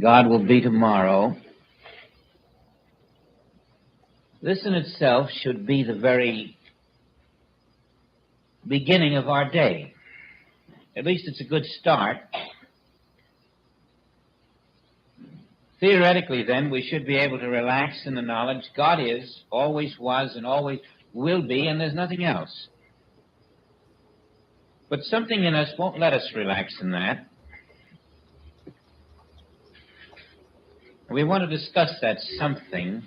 God will be tomorrow. This in itself should be the very beginning of our day. At least it's a good start. Theoretically, then, we should be able to relax in the knowledge God is, always was, and always will be, and there's nothing else. But something in us won't let us relax in that. We want to discuss that something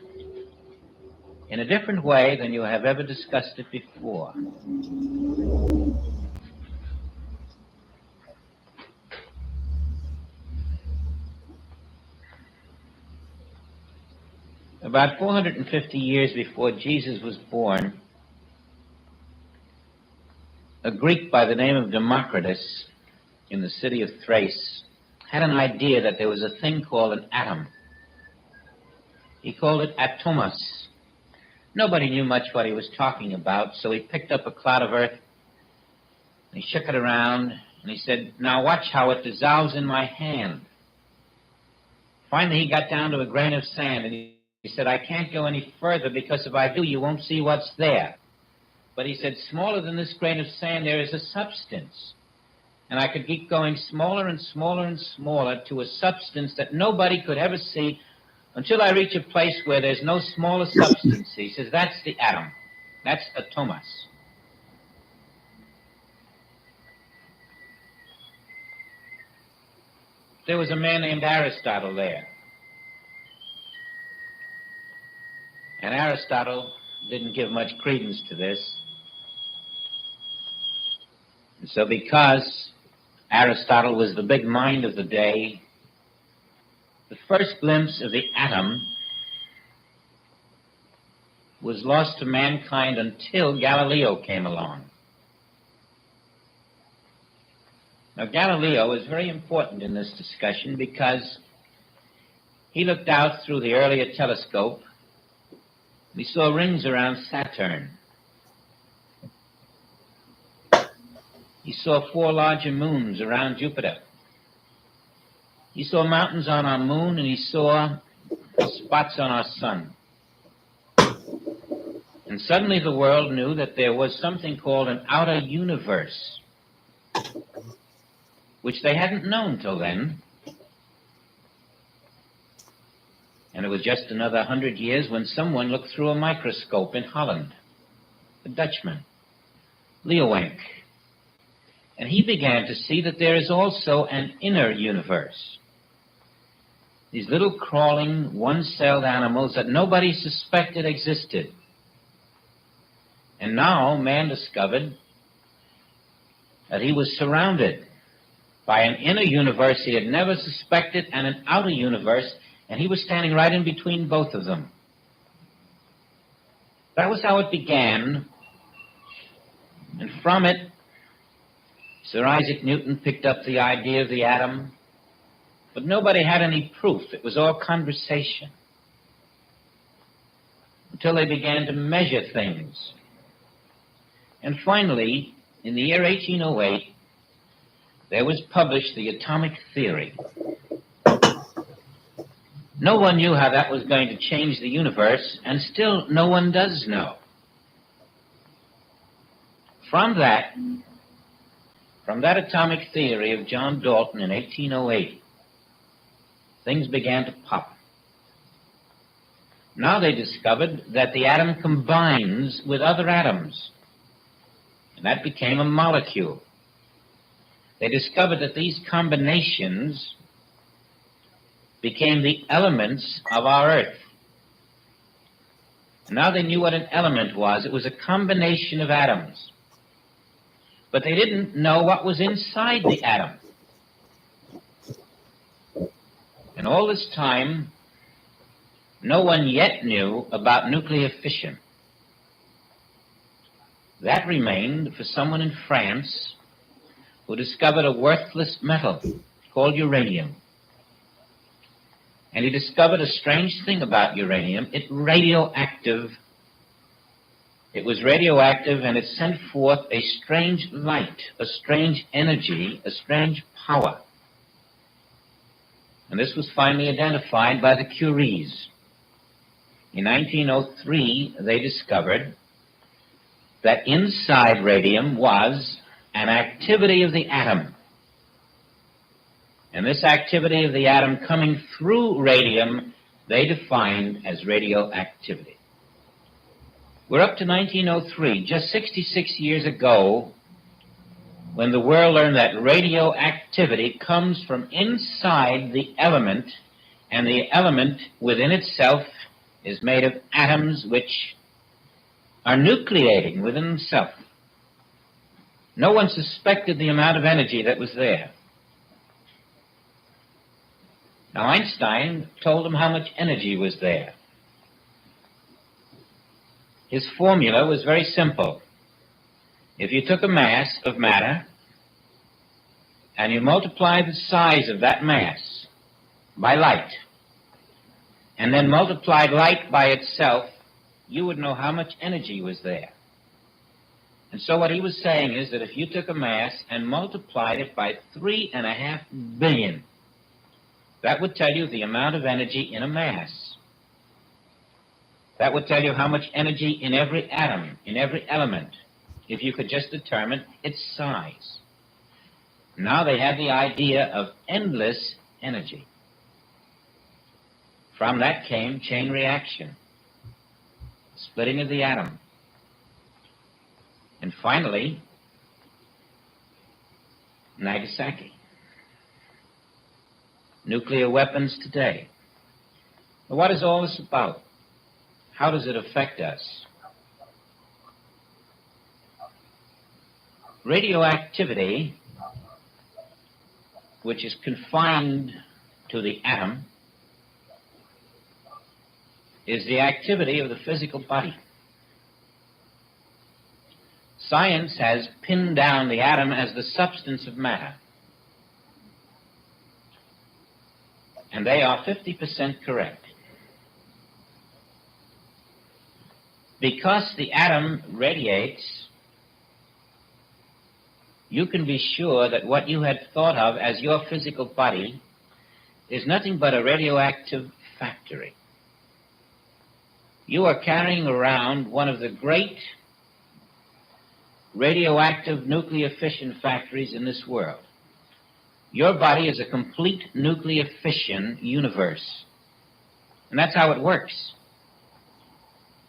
in a different way than you have ever discussed it before. About 450 years before Jesus was born, a Greek by the name of Democritus in the city of Thrace had an idea that there was a thing called an atom. He called it atomos. Nobody knew much what he was talking about, so he picked up a clod of earth, and he shook it around, and he said, "Now watch how it dissolves in my hand." Finally, he got down to a grain of sand, and he said, "I can't go any further, because if I do, you won't see what's there." But he said, "Smaller than this grain of sand, there is a substance." And I could keep going smaller and smaller and smaller to a substance that nobody could ever see until I reach a place where there's no smaller substance. He says, that's the atom. That's atomos. There was a man named Aristotle there. And Aristotle didn't give much credence to this. And so because Aristotle was the big mind of the day, the first glimpse of the atom was lost to mankind until Galileo came along. Now, Galileo is very important in this discussion because he looked out through the earlier telescope and he saw rings around Saturn. He saw 4 larger moons around Jupiter. He saw mountains on our moon, and he saw spots on our sun. And suddenly the world knew that there was something called an outer universe, which they hadn't known till then. And it was just another 100 years when someone looked through a microscope in Holland, a Dutchman, Leeuwenk. And he began to see that there is also an inner universe. These little crawling, one-celled animals that nobody suspected existed. And now man discovered that he was surrounded by an inner universe he had never suspected and an outer universe, and he was standing right in between both of them. That was how it began, and from it, Sir Isaac Newton picked up the idea of the atom, but nobody had any proof. It was all conversation. Until they began to measure things. And finally, in the year 1808, there was published the atomic theory. No one knew how that was going to change the universe, and still no one does know. From that atomic theory of John Dalton in 1808, things began to pop. Now they discovered that the atom combines with other atoms, and that became a molecule. They discovered that these combinations became the elements of our Earth. And now they knew what an element was. It was a combination of atoms. But they didn't know what was inside the atom. And all this time, no one yet knew about nuclear fission. That remained for someone in France who discovered a worthless metal called uranium. And he discovered a strange thing about uranium. It was radioactive, and it sent forth a strange light, a strange energy, a strange power. And this was finally identified by the Curies. In 1903, they discovered that inside radium was an activity of the atom. And this activity of the atom coming through radium, they defined as radioactivity. We're up to 1903, just 66 years ago, when the world learned that radioactivity comes from inside the element, and the element within itself is made of atoms which are nucleating within themselves. No one suspected the amount of energy that was there. Now, Einstein told them how much energy was there. His formula was very simple. If you took a mass of matter and you multiplied the size of that mass by light, and then multiplied light by itself, you would know how much energy was there. And so what he was saying is that if you took a mass and multiplied it by 3.5 billion, that would tell you the amount of energy in a mass. That would tell you how much energy in every atom, in every element, if you could just determine its size. Now they had the idea of endless energy. From that came chain reaction, splitting of the atom. And finally, Nagasaki. Nuclear weapons today. Well, what is all this about? How does it affect us? Radioactivity, which is confined to the atom, is the activity of the physical body. Science has pinned down the atom as the substance of matter. And they are 50% correct. Because the atom radiates, you can be sure that what you had thought of as your physical body is nothing but a radioactive factory. You are carrying around one of the great radioactive nuclear fission factories in this world. Your body is a complete nuclear fission universe. And that's how it works.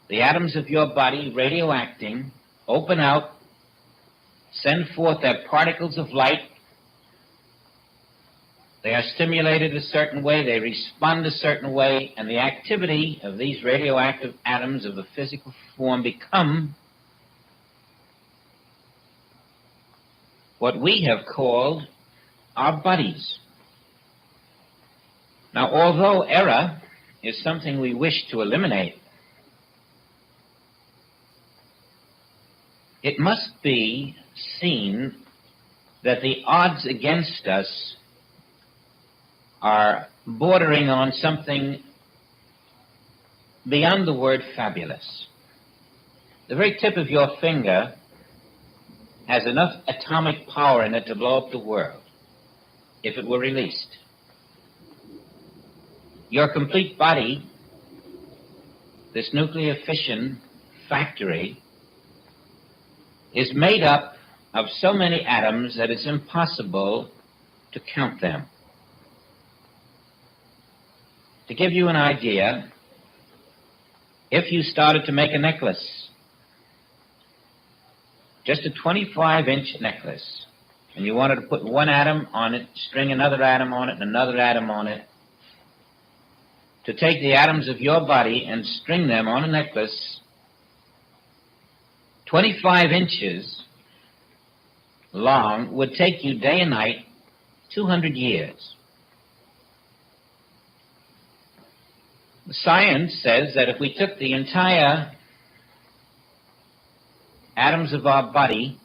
The atoms of your body, radioacting, open out, send forth their particles of light. They are stimulated a certain way, they respond a certain way, and the activity of these radioactive atoms of the physical form become what we have called our bodies. Now, although error is something we wish to eliminate, it must be seen that the odds against us are bordering on something beyond the word fabulous. The very tip of your finger has enough atomic power in it to blow up the world if it were released. Your complete body, this nuclear fission factory, is made up of so many atoms that it's impossible to count them. To give you an idea, if you started to make a necklace, just a 25-inch necklace, and you wanted to put one atom on it, string another atom on it, and another atom on it, to take the atoms of your body and string them on a necklace 25 inches long would take you day and night 200 years. Science says that if we took the entire atoms of our body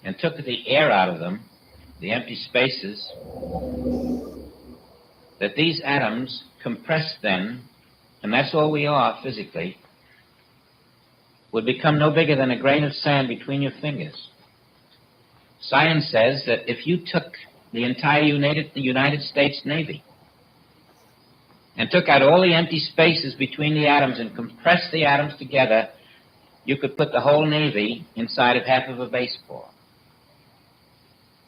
and took the air out of them, the empty spaces, that these atoms compressed then, and that's all we are physically, would become no bigger than a grain of sand between your fingers. Science says that if you took the entire United States Navy and took out all the empty spaces between the atoms and compressed the atoms together, you could put the whole Navy inside of half of a baseball.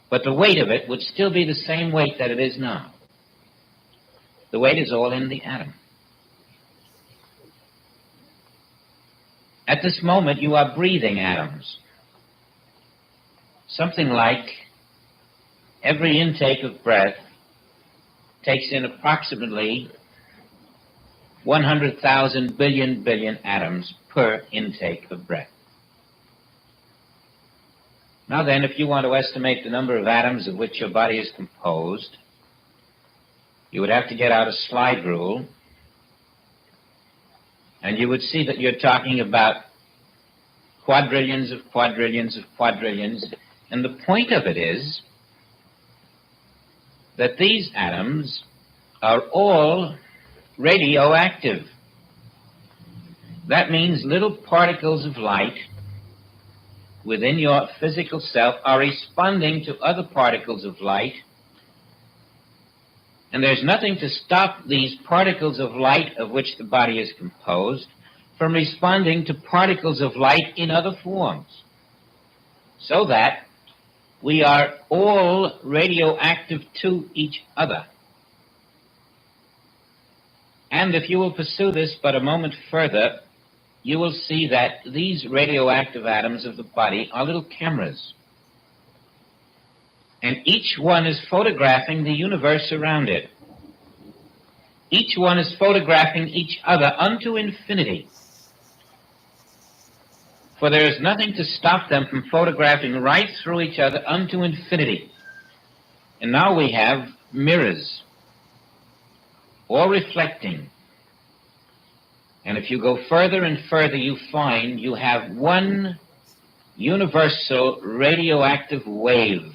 But the weight of it would still be the same weight that it is now. The weight is all in the atom. At this moment, you are breathing atoms. Something like every intake of breath takes in approximately 100,000 billion atoms per intake of breath. Now then, if you want to estimate the number of atoms of which your body is composed, you would have to get out a slide rule, and you would see that you're talking about quadrillions of quadrillions of quadrillions. And the point of it is that these atoms are all radioactive. That means little particles of light within your physical self are responding to other particles of light, and there's nothing to stop these particles of light of which the body is composed from responding to particles of light in other forms, so that we are all radioactive to each other. And if you will pursue this but a moment further, you will see that these radioactive atoms of the body are little cameras. And each one is photographing the universe around it. Each one is photographing each other unto infinity. For there is nothing to stop them from photographing right through each other unto infinity. And now we have mirrors, all reflecting. And if you go further and further, you find you have one universal radioactive wave.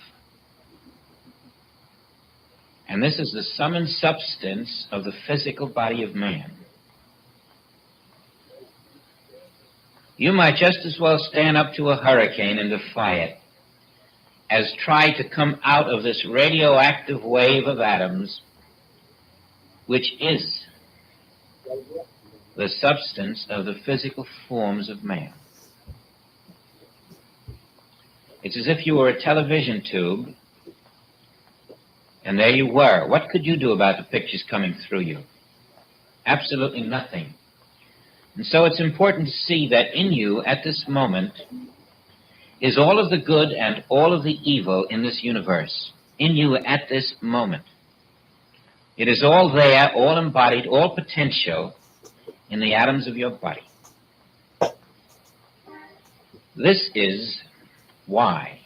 And this is the sum and substance of the physical body of man. You might just as well stand up to a hurricane and defy it as try to come out of this radioactive wave of atoms, which is the substance of the physical forms of man. It's as if you were a television tube, and there you were. What could you do about the pictures coming through you? Absolutely nothing. And so it's important to see that in you at this moment is all of the good and all of the evil in this universe. In you at this moment. It is all there, all embodied, all potential in the atoms of your body. This is why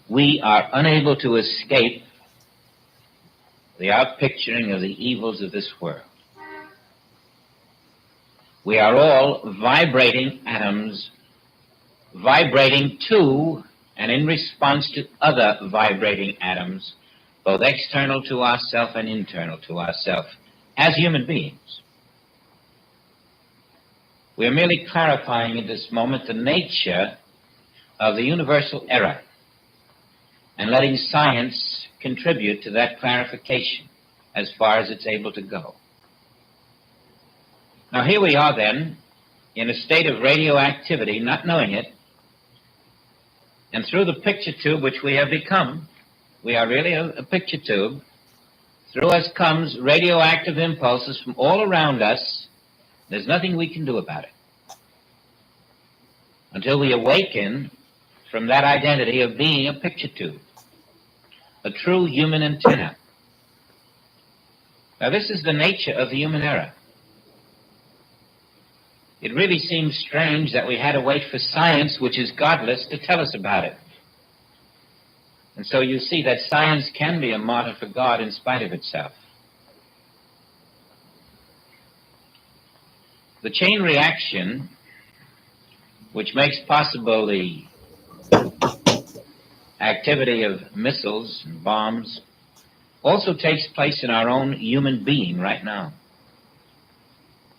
we are unable to escape the outpicturing of the evils of this world. We are all vibrating atoms, vibrating to and in response to other vibrating atoms, both external to ourselves and internal to ourselves, as human beings. We are merely clarifying at this moment the nature of the universal error and letting science contribute to that clarification as far as it's able to go. Now here we are then in a state of radioactivity, not knowing it, and through the picture tube which we have become, we are really a picture tube, through us comes radioactive impulses from all around us. There's nothing we can do about it until we awaken from that identity of being a picture tube, a true human antenna. Now this is the nature of the human error. It really seems strange that we had to wait for science, which is godless, to tell us about it. And so you see that science can be a martyr for God in spite of itself. The chain reaction, which makes possible the activity of missiles and bombs, also takes place in our own human being right now.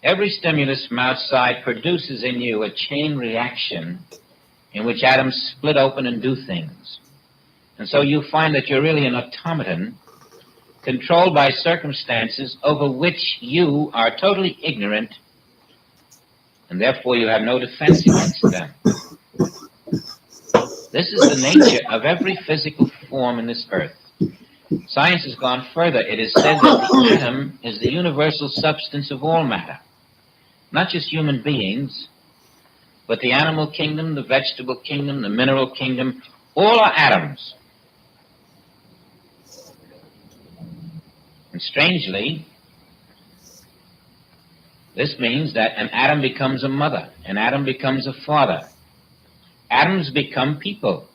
Every stimulus from outside produces in you a chain reaction in which atoms split open and do things. And so you find that you're really an automaton controlled by circumstances over which you are totally ignorant, and therefore you have no defense against them. This is the nature of every physical form in this earth. Science has gone further. It is said that the atom is the universal substance of all matter, not just human beings, but the animal kingdom, the vegetable kingdom, the mineral kingdom, all are atoms. And strangely, this means that an atom becomes a mother, an atom becomes a father. Atoms become people.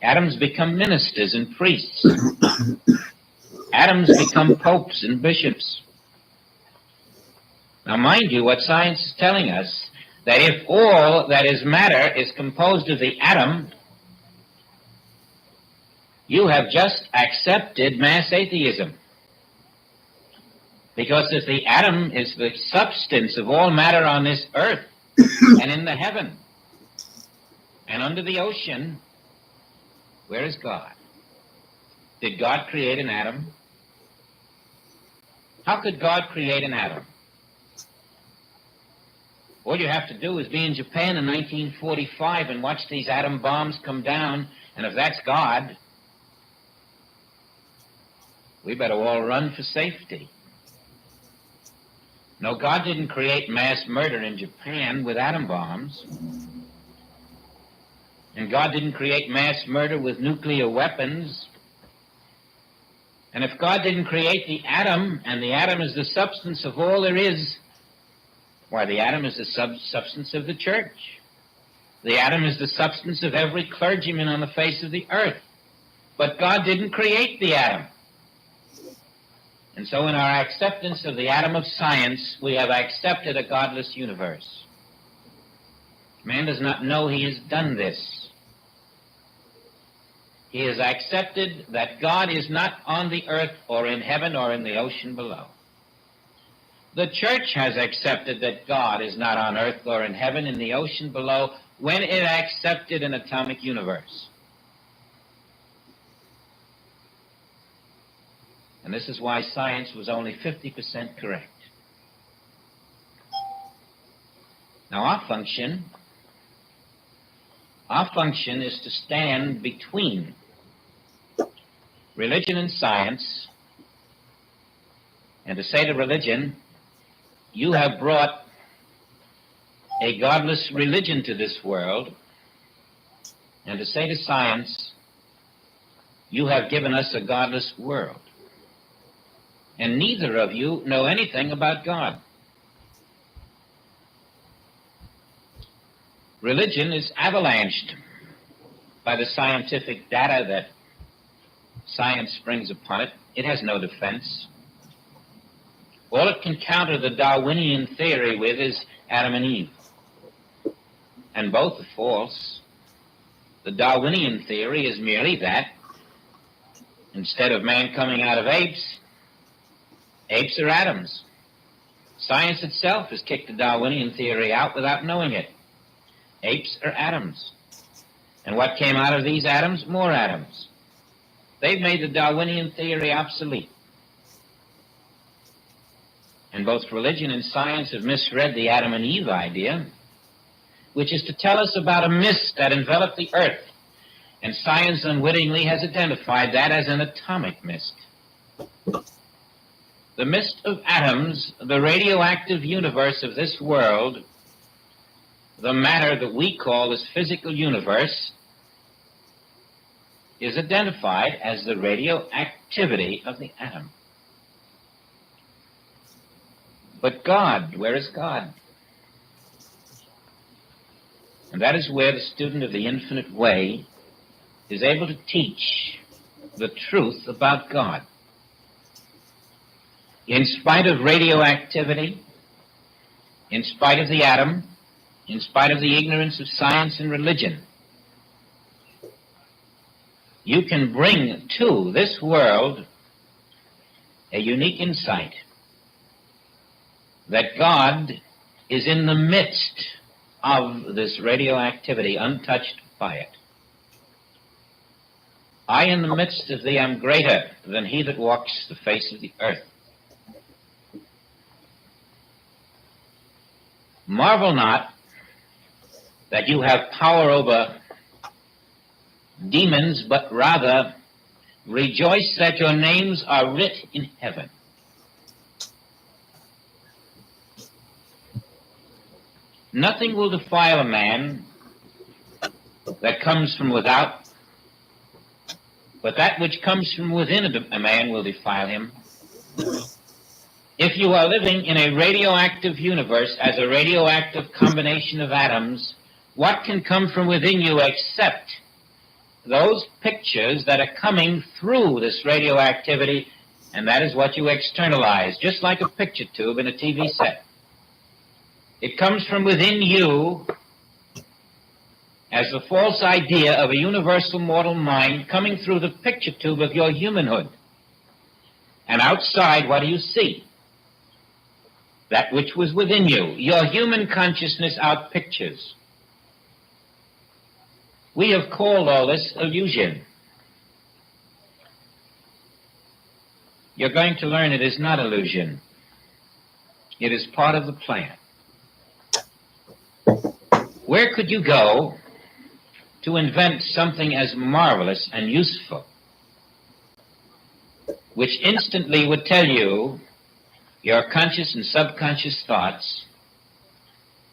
Atoms become ministers and priests. Atoms become popes and bishops. Now, mind you, what science is telling us, that if all that is matter is composed of the atom, you have just accepted mass atheism. Because if the atom is the substance of all matter on this earth and in the heaven and under the ocean, where is God? Did God create an atom? How could God create an atom? All you have to do is be in Japan in 1945 and watch these atom bombs come down, and if that's God, we better all run for safety. No, God didn't create mass murder in Japan with atom bombs. And God didn't create mass murder with nuclear weapons. And if God didn't create the atom, and the atom is the substance of all there is, why, the atom is the substance of the church. The atom is the substance of every clergyman on the face of the earth. But God didn't create the atom. And so in our acceptance of the atom of science, we have accepted a godless universe. Man does not know he has done this. He has accepted that God is not on the earth or in heaven or in the ocean below. The church has accepted that God is not on earth or in heaven in the ocean below when it accepted an atomic universe. And this is why science was only 50% correct. Now our function is to stand between religion and science, and to say to religion, you have brought a godless religion to this world, and to say to science, you have given us a godless world. And neither of you know anything about God. Religion is avalanched by the scientific data that science springs upon it. It has no defense. All it can counter the Darwinian theory with is Adam and Eve. And both are false. The Darwinian theory is merely that instead of man coming out of apes, apes are atoms. Science itself has kicked the Darwinian theory out without knowing it. Apes are atoms. And what came out of these atoms? More atoms. They've made the Darwinian theory obsolete. And both religion and science have misread the Adam and Eve idea, which is to tell us about a mist that enveloped the earth. And science unwittingly has identified that as an atomic mist. The mist of atoms, the radioactive universe of this world, the matter that we call this physical universe, is identified as the radioactivity of the atom. But God, where is God? And that is where the student of the infinite way is able to teach the truth about God. In spite of radioactivity, in spite of the atom, in spite of the ignorance of science and religion, you can bring to this world a unique insight that God is in the midst of this radioactivity, untouched by it. I in the midst of thee am greater than he that walks the face of the earth. Marvel not that you have power over demons, but rather rejoice that your names are writ in heaven. Nothing will defile a man that comes from without, but that which comes from within a man will defile him. If you are living in a radioactive universe as a radioactive combination of atoms, what can come from within you except those pictures that are coming through this radioactivity, and that is what you externalize, just like a picture tube in a TV set. It comes from within you as the false idea of a universal mortal mind coming through the picture tube of your humanhood. And outside, what do you see? That which was within you. Your human consciousness outpictures. We have called all this illusion. You're going to learn it is not illusion. It is part of the plan. Where could you go to invent something as marvelous and useful, which instantly would tell you your conscious and subconscious thoughts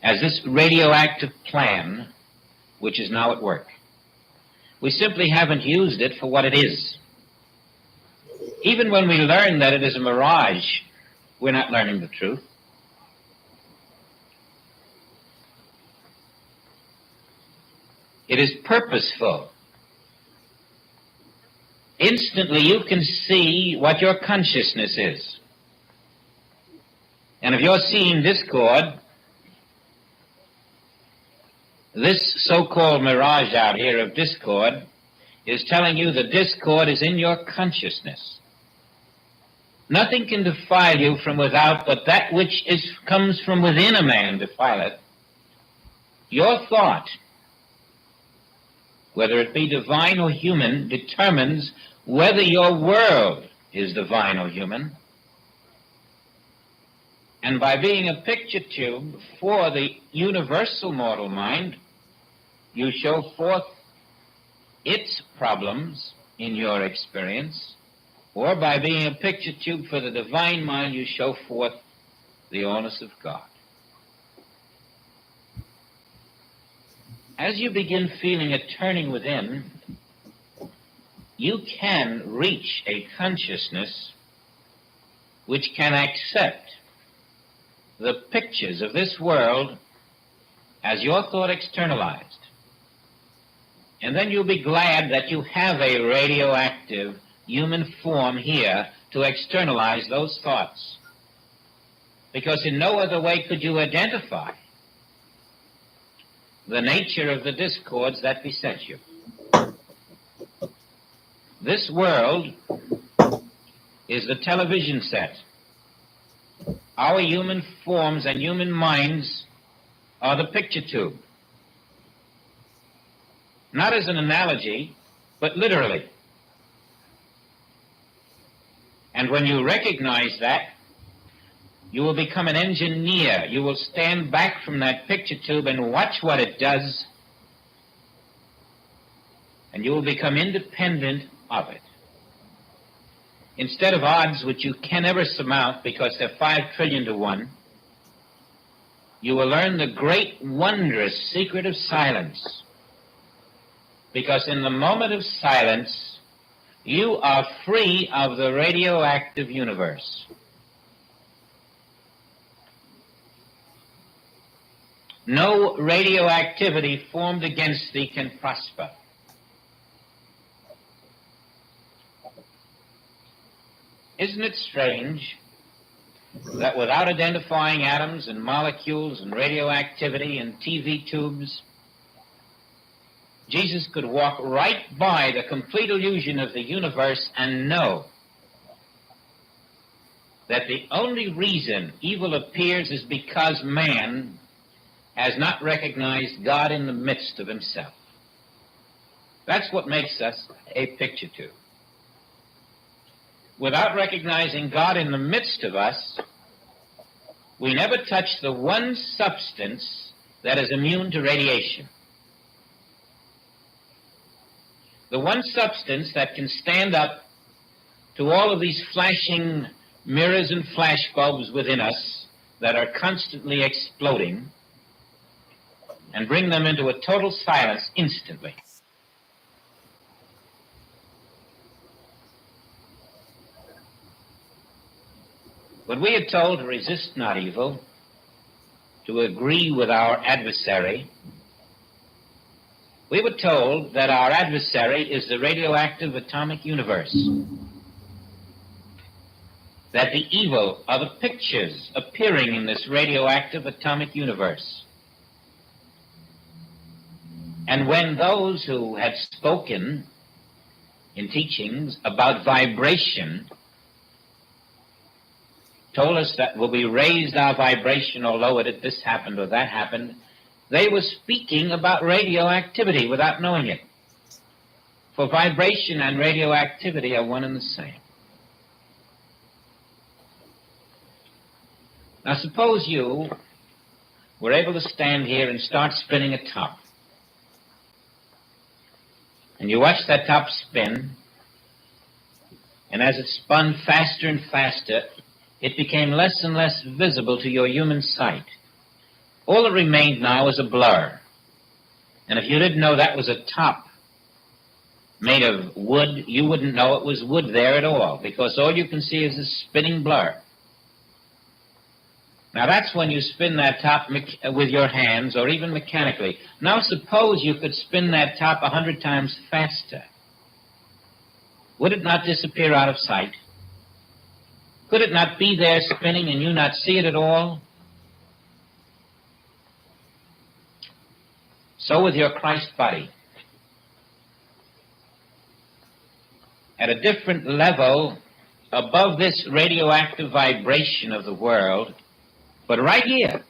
as this radioactive plan which is now at work? We simply haven't used it for what it is. Even when we learn that it is a mirage, we're not learning the truth. It is purposeful. Instantly you can see what your consciousness is. And if you're seeing discord, this so-called mirage out here of discord is telling you that discord is in your consciousness. Nothing can defile you from without, but that which comes from within a man defileth. Your thought, whether it be divine or human, determines whether your world is divine or human. And by being a picture tube for the universal mortal mind, you show forth its problems in your experience, or by being a picture tube for the divine mind, you show forth the allness of God. As you begin feeling a turning within, you can reach a consciousness which can accept the pictures of this world as your thought externalized. And then you'll be glad that you have a radioactive human form here to externalize those thoughts. Because in no other way could you identify the nature of the discords that beset you. This world is the television set. Our human forms and human minds are the picture tube. Not as an analogy, but literally. And when you recognize that, you will become an engineer. You will stand back from that picture tube and watch what it does, and you will become independent of it. Instead of odds which you can never surmount because they're 5 trillion to 1, you will learn the great, wondrous secret of silence. Because in the moment of silence, you are free of the radioactive universe. No radioactivity formed against thee can prosper. Isn't it strange that without identifying atoms and molecules and radioactivity and TV tubes, Jesus could walk right by the complete illusion of the universe and know that the only reason evil appears is because man has not recognized God in the midst of himself. That's what makes us a picture tube. Without recognizing God in the midst of us, we never touch the one substance that is immune to radiation. The one substance that can stand up to all of these flashing mirrors and flash bulbs within us that are constantly exploding and bring them into a total silence instantly. When we are told to resist not evil, to agree with our adversary, we were told that our adversary is the radioactive atomic universe, that the evil are the pictures appearing in this radioactive atomic universe. And when those who had spoken in teachings about vibration told us that when we raised our vibration or lowered it, this happened or that happened, they were speaking about radioactivity without knowing it. For vibration and radioactivity are one and the same. Now suppose you were able to stand here and start spinning a top. And you watch that top spin, and as it spun faster and faster, it became less and less visible to your human sight. All that remained now was a blur. And if you didn't know that was a top made of wood, you wouldn't know it was wood there at all, because all you can see is this spinning blur. Now that's when you spin that top with your hands or even mechanically. Now suppose you could spin that top 100 times faster. Would it not disappear out of sight? Could it not be there spinning and you not see it at all? So with your Christ body. At a different level above this radioactive vibration of the world, but right here,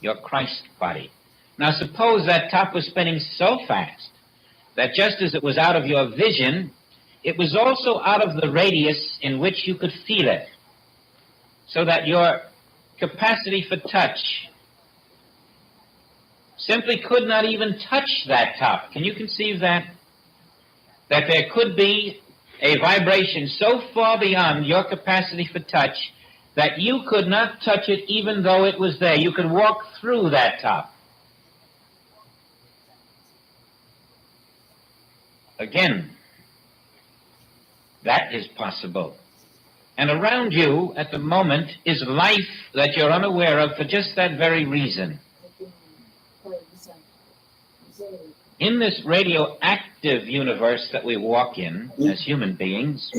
your Christ body. Now suppose that top was spinning so fast that just as it was out of your vision, it was also out of the radius in which you could feel it, so that your capacity for touch simply could not even touch that top. Can you conceive that? That there could be a vibration so far beyond your capacity for touch that you could not touch it even though it was there. You could walk through that top. Again, that is possible. And around you at the moment is life that you're unaware of for just that very reason. In this radioactive universe that we walk in as human beings,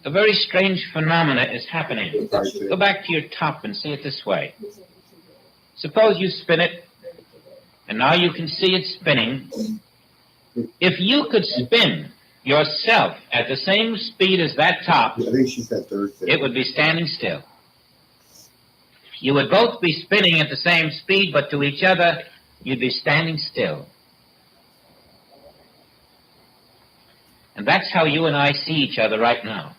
a very strange phenomena is happening. Go back to your top and see it this way. Suppose you spin it, and now you can see it spinning. If you could spin yourself at the same speed as that top, it would be standing still. You would both be spinning at the same speed, but to each other, you'd be standing still. And that's how you and I see each other right now.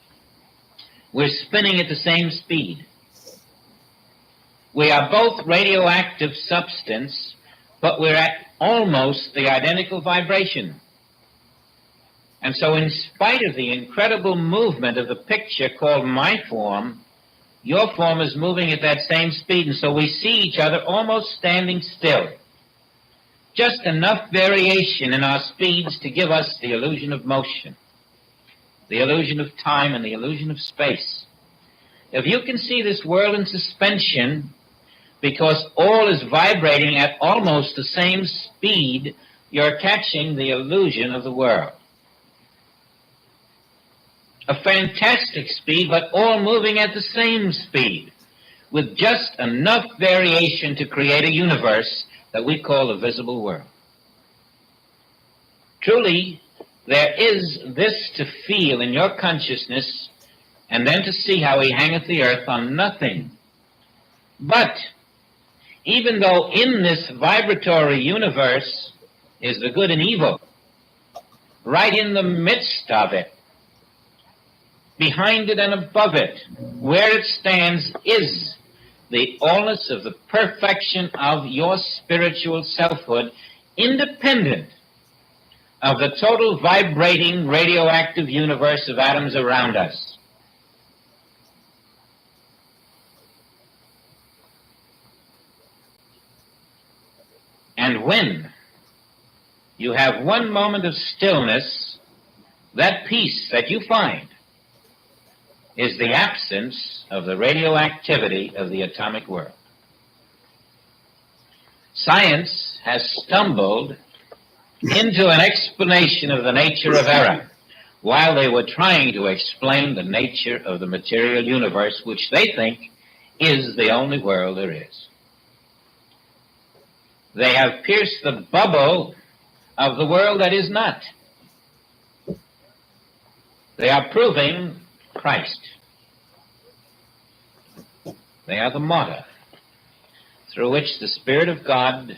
We're spinning at the same speed. We are both radioactive substance, but we're at almost the identical vibration. And so in spite of the incredible movement of the picture called my form, your form is moving at that same speed, and so we see each other almost standing still. Just enough variation in our speeds to give us the illusion of motion, the illusion of time, and the illusion of space. If you can see this world in suspension because all is vibrating at almost the same speed, you're catching the illusion of the world. A fantastic speed, but all moving at the same speed, with just enough variation to create a universe that we call the visible world. Truly, there is this to feel in your consciousness, and then to see how he hangeth the earth on nothing. But even though in this vibratory universe is the good and evil. Right in the midst of it, behind it and above it, where it stands, is the allness of the perfection of your spiritual selfhood, independent of the total vibrating radioactive universe of atoms around us. And when you have one moment of stillness, that peace that you find is the absence of the radioactivity of the atomic world. Science has stumbled into an explanation of the nature of error while they were trying to explain the nature of the material universe, which they think is the only world there is. They have pierced the bubble of the world that is not. They are proving Christ. They are the mortar through which the Spirit of God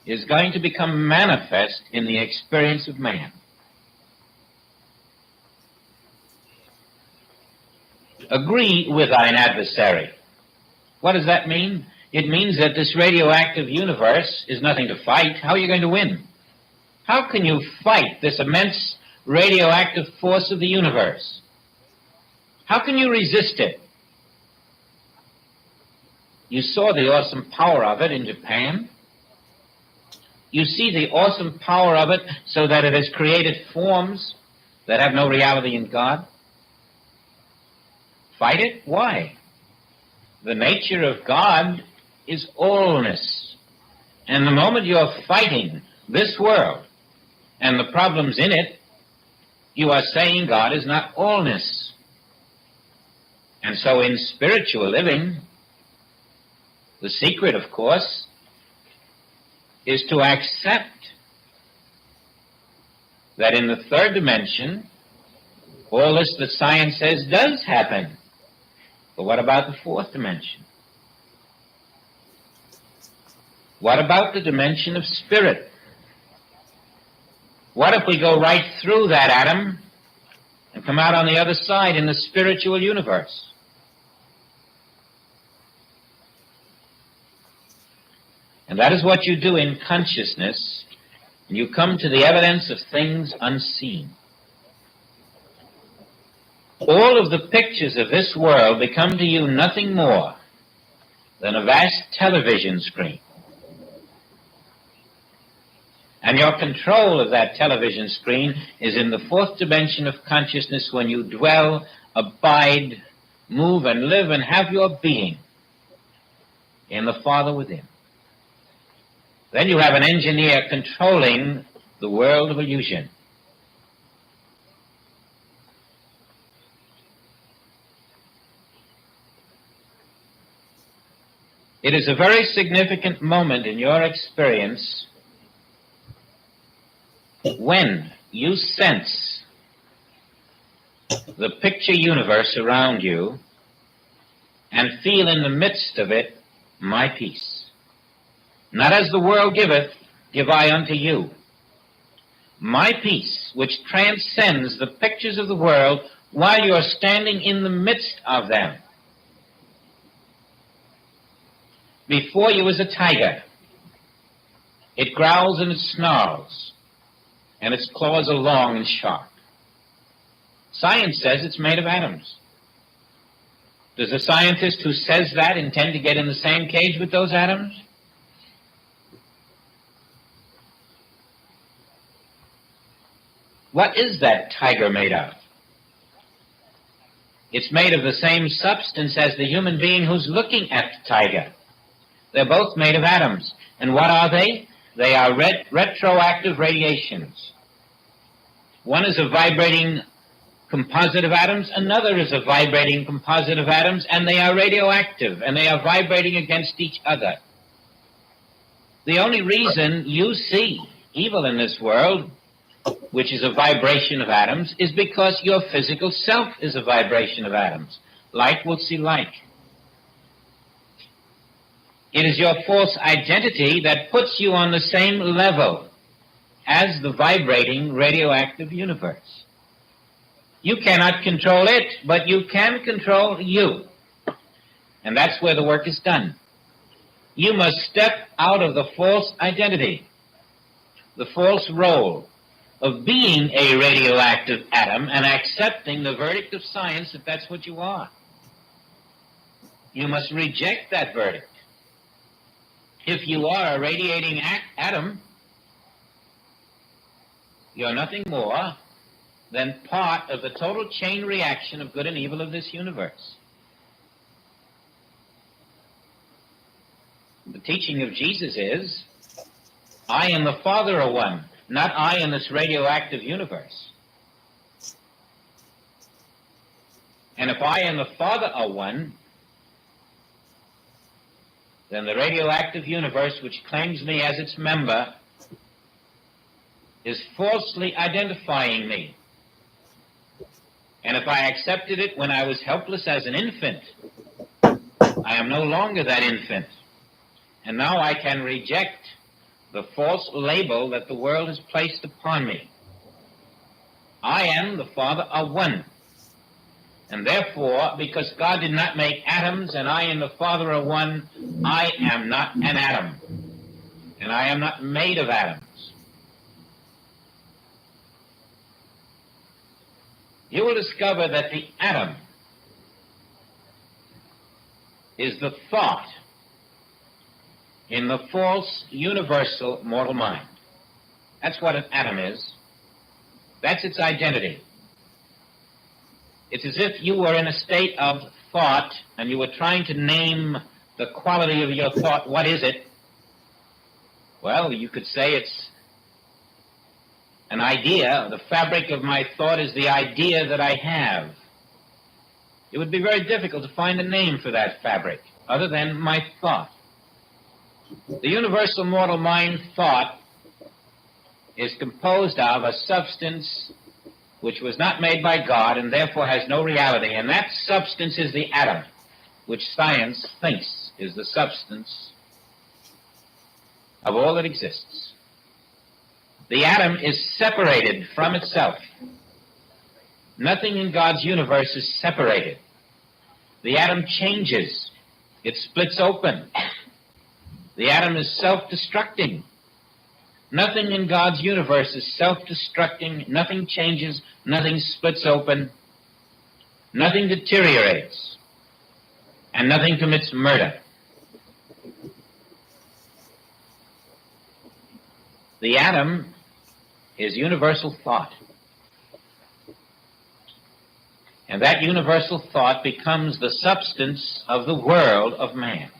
is going to become manifest in the experience of man. Agree with thine adversary. What does that mean? It means that this radioactive universe is nothing to fight. How are you going to win? How can you fight this immense radioactive force of the universe? How can you resist it? You saw the awesome power of it in Japan. You see the awesome power of it so that it has created forms that have no reality in God. Fight it? Why? The nature of God is allness. And the moment you're fighting this world and the problems in it, you are saying God is not allness. And so in spiritual living, the secret, of course, is to accept that in the third dimension, all this that science says does happen. But what about the fourth dimension? What about the dimension of spirit? What if we go right through that atom and come out on the other side in the spiritual universe? And that is what you do in consciousness. You come to the evidence of things unseen. All of the pictures of this world become to you nothing more than a vast television screen. And your control of that television screen is in the fourth dimension of consciousness when you dwell, abide, move, and live and have your being in the Father within. Then you have an engineer controlling the world of illusion. It is a very significant moment in your experience when you sense the picture universe around you and feel in the midst of it my peace. Not as the world giveth, give I unto you. My peace, which transcends the pictures of the world while you are standing in the midst of them. Before you is a tiger. It growls and it snarls, and its claws are long and sharp. Science says it's made of atoms. Does a scientist who says that intend to get in the same cage with those atoms? What is that tiger made of? It's made of the same substance as the human being who's looking at the tiger. They're both made of atoms. And what are they? They are retroactive radiations. One is a vibrating composite of atoms, another is a vibrating composite of atoms, and they are radioactive, and they are vibrating against each other. The only reason you see evil in this world, which is a vibration of atoms, is because your physical self is a vibration of atoms. Like will see like. It is your false identity that puts you on the same level as the vibrating radioactive universe. You cannot control it, but you can control you. And that's where the work is done. You must step out of the false identity, the false role of being a radioactive atom and accepting the verdict of science that that's what you are. You must reject that verdict. If you are a radiating atom, you're nothing more than part of the total chain reaction of good and evil of this universe. The teaching of Jesus is, I and the Father are one, not I and this radioactive universe. And if I and the Father are one, then the radioactive universe, which claims me as its member, is falsely identifying me. And if I accepted it when I was helpless as an infant, I am no longer that infant. And now I can reject the false label that the world has placed upon me. I and the Father are one. And therefore, because God did not make atoms and I and the Father are one, I am not an atom. And I am not made of atoms. You will discover that the atom is the thought in the false universal mortal mind. That's what an atom is. That's its identity. It's as if you were in a state of thought and you were trying to name the quality of your thought. What is it? Well, you could say it's an idea. The fabric of my thought is the idea that I have. It would be very difficult to find a name for that fabric other than my thought. The universal mortal mind thought is composed of a substance which was not made by God and therefore has no reality, and that substance is the atom, which science thinks is the substance of all that exists. The atom is separated from itself. Nothing in God's universe is separated. The atom changes. It splits open. The atom is self-destructing. Nothing in God's universe is self-destructing. Nothing changes. Nothing splits open. Nothing deteriorates. And nothing commits murder. The atom is universal thought. And that universal thought becomes the substance of the world of man,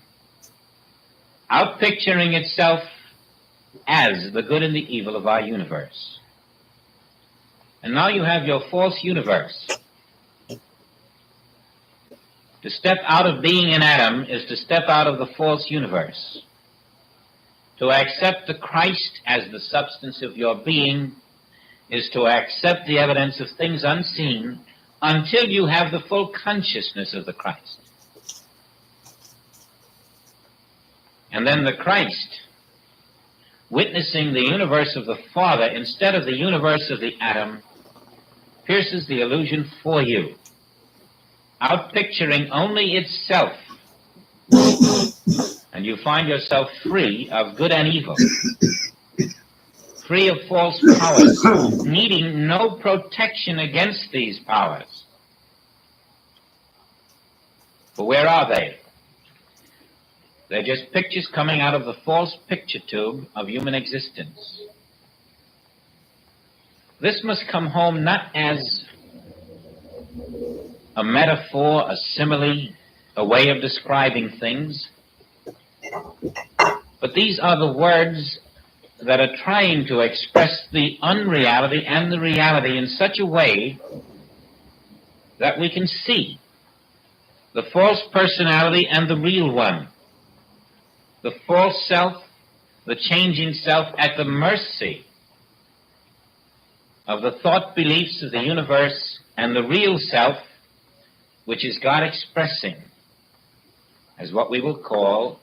outpicturing itself as the good and the evil of our universe. And now you have your false universe. To step out of being an atom is to step out of the false universe. To accept the Christ as the substance of your being is to accept the evidence of things unseen until you have the full consciousness of the Christ. And then the Christ, witnessing the universe of the Father instead of the universe of the atom, pierces the illusion for you, outpicturing only itself. And you find yourself free of good and evil, free of false powers, needing no protection against these powers. For where are they? They're just pictures coming out of the false picture tube of human existence. This must come home not as a metaphor, a simile, a way of describing things, but these are the words that are trying to express the unreality and the reality in such a way that we can see the false personality and the real one, the false self, the changing self, at the mercy of the thought beliefs of the universe, and the real self, which is God expressing as what we will call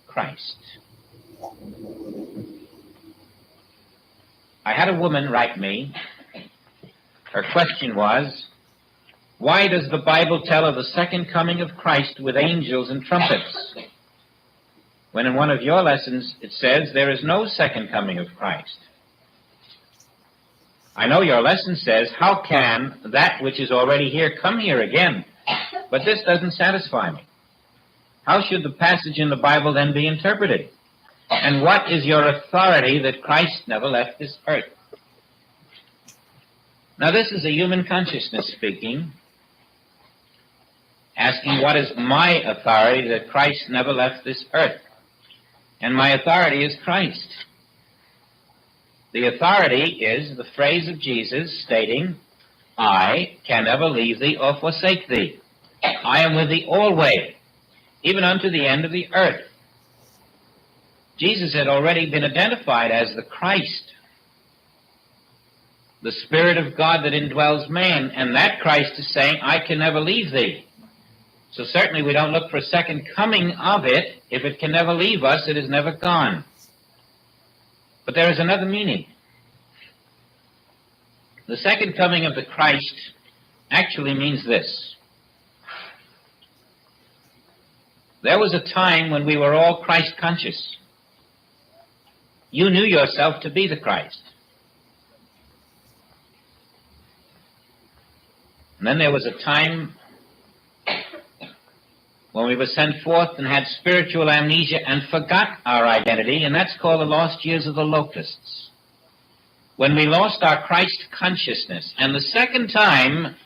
Christ. I had a woman write me. Her question was, why does the Bible tell of the second coming of Christ with angels and trumpets, when in one of your lessons it says there is no second coming of Christ? I know your lesson says, how can that which is already here come here again? But this doesn't satisfy me. How should the passage in the Bible then be interpreted? And what is your authority that Christ never left this earth? Now, this is a human consciousness speaking, asking what is my authority that Christ never left this earth? And my authority is Christ. The authority is the phrase of Jesus stating, I can never leave thee or forsake thee. I am with thee always, even unto the end of the earth. Jesus had already been identified as the Christ, the Spirit of God that indwells man, and that Christ is saying, I can never leave thee. So certainly we don't look for a second coming of it. If it can never leave us, it is never gone. But there is another meaning. The second coming of the Christ actually means this. There was a time when we were all Christ conscious. You knew yourself to be the Christ. And then there was a time when we were sent forth and had spiritual amnesia and forgot our identity, and that's called the lost years of the locusts. When we lost our Christ consciousness. And the second time,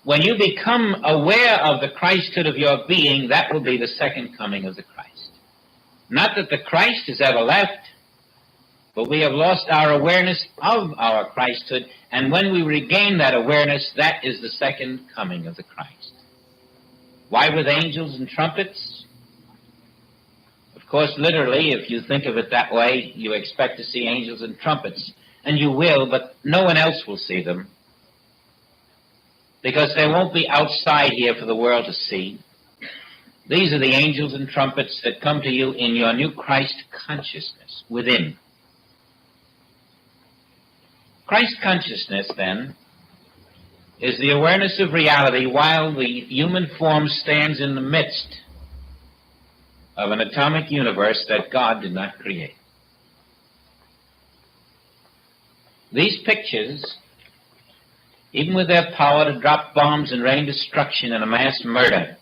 when you become aware of the Christhood of your being, that will be the second coming of the Christ. Not that the Christ has ever left, but we have lost our awareness of our Christhood, and when we regain that awareness, that is the second coming of the Christ. Why with angels and trumpets? Of course, literally, if you think of it that way, you expect to see angels and trumpets, and you will, but no one else will see them, because they won't be outside here for the world to see. These are the angels and trumpets that come to you in your new Christ consciousness within. Christ consciousness, then, is the awareness of reality while the human form stands in the midst of an atomic universe that God did not create. These pictures, even with their power to drop bombs and rain destruction and amass murder,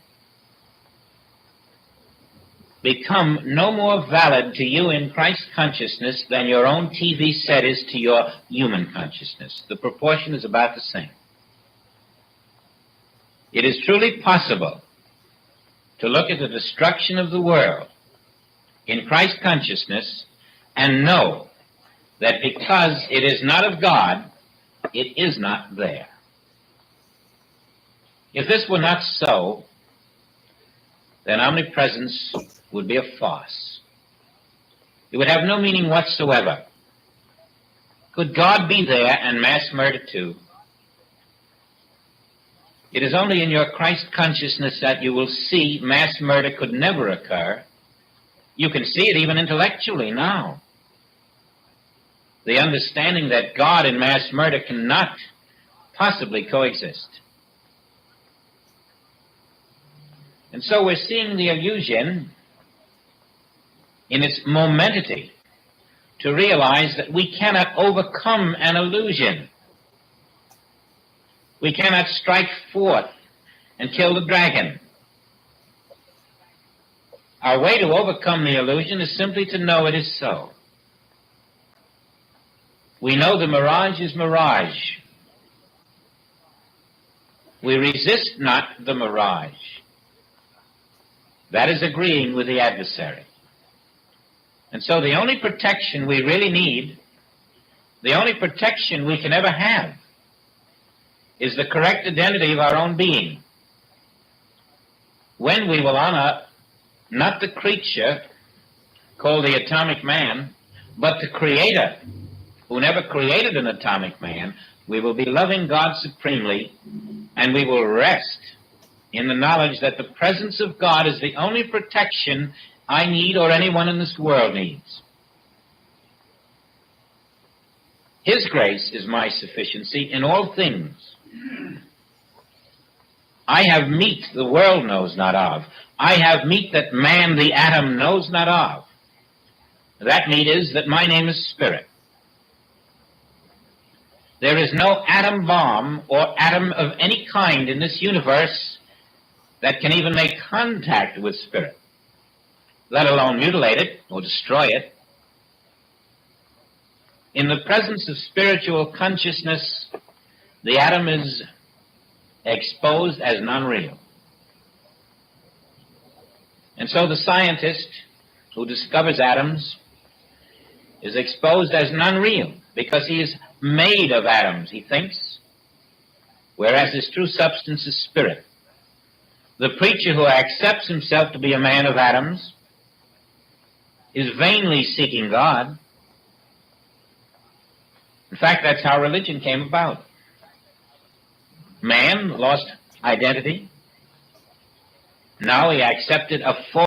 become no more valid to you in Christ consciousness than your own TV set is to your human consciousness. The proportion is about the same. It is truly possible to look at the destruction of the world in Christ consciousness and know that because it is not of God, it is not there. If this were not so, then omnipresence would be a farce. It would have no meaning whatsoever. Could God be there and mass murder too? It is only in your Christ consciousness that you will see mass murder could never occur. You can see it even intellectually now. The understanding that God and mass murder cannot possibly coexist. And so we're seeing the illusion in its momentity to realize that we cannot overcome an illusion. We cannot strike forth and kill the dragon. Our way to overcome the illusion is simply to know it is so. We know the mirage is mirage. We resist not the mirage. That is agreeing with the adversary. And so the only protection we really need, the only protection we can ever have, is the correct identity of our own being. When we will honor not the creature called the atomic man, but the Creator, who never created an atomic man, we will be loving God supremely, and we will rest in the knowledge that the presence of God is the only protection I need or anyone in this world needs. His grace is my sufficiency in all things. I have meat the world knows not of. I have meat that man, the atom, knows not of. That meat is that my name is Spirit. There is no atom bomb or atom of any kind in this universe that can even make contact with Spirit, let alone mutilate it or destroy it. In the presence of spiritual consciousness, the atom is exposed as non-real. And so the scientist who discovers atoms is exposed as non-real because he is made of atoms, he thinks, whereas his true substance is spirit. The preacher who accepts himself to be a man of atoms is vainly seeking God. In fact, that's how religion came about. Man lost identity. Now he accepted a form